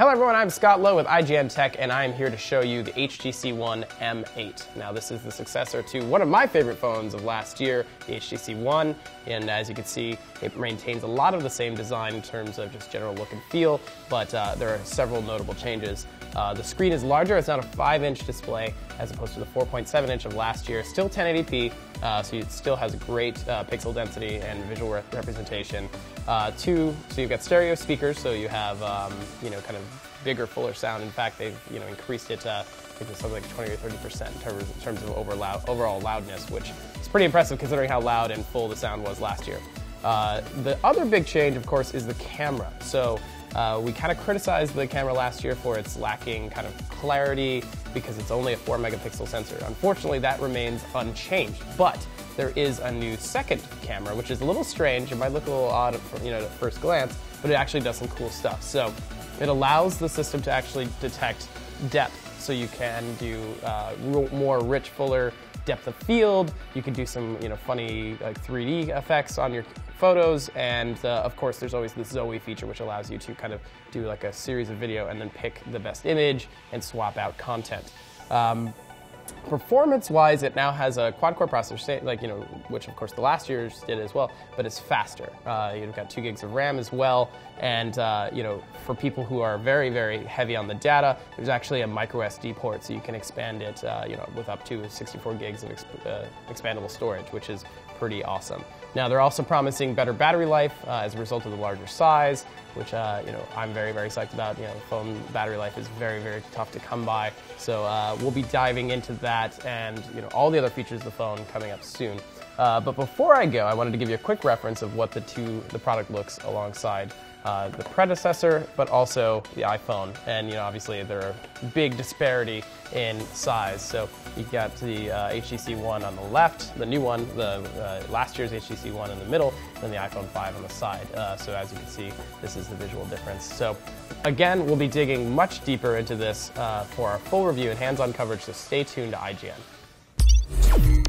Hello everyone, I'm Scott Lowe with IGN Tech, and I'm here to show you the HTC One M8. Now this is the successor to one of my favorite phones of last year, the HTC One, and as you can see, it maintains a lot of the same design in terms of just general look and feel, but there are several notable changes. The screen is larger, it's not a 5-inch display as opposed to the 4.7-inch of last year. Still 1080p, so it still has great pixel density and visual representation. So you've got stereo speakers, so you have kind of bigger, fuller sound. In fact, they've increased it I think it's something like 20 or 30% in terms of overall loudness, which is pretty impressive considering how loud and full the sound was last year. The other big change, of course, is the camera. So we kind of criticized the camera last year for its lacking kind of clarity because it's only a 4-megapixel sensor. Unfortunately, that remains unchanged, but there is a new second camera, which is a little strange. It might look a little odd at first glance, but it actually does some cool stuff. So it allows the system to actually detect depth, so you can do more rich, fuller depth of field. You can do some funny 3D effects on your photos, and of course there's always the Zoe feature, which allows you to kind of do like a series of video and then pick the best image and swap out content. Performance-wise, it now has a quad-core processor, which of course the last year's did as well, but it's faster. You've got 2 gigs of RAM as well, and for people who are very, very heavy on the data, there's actually a micro SD port, so you can expand it, with up to 64 gigs of expandable storage, which is pretty awesome. Now they're also promising better battery life as a result of the larger size, which I'm very, very psyched about. Phone battery life is very, very tough to come by, so we'll be diving into that and all the other features of the phone coming up soon. But before I go, I wanted to give you a quick reference of what the product looks alongside the predecessor, but also the iPhone. And obviously there are big disparity in size. So you've got the HTC One on the left, the new one, the last year's HTC One in the middle, and the iPhone 5 on the side. So as you can see, this is the visual difference. So again, we'll be digging much deeper into this for our full review and hands-on coverage, so stay tuned to IGN.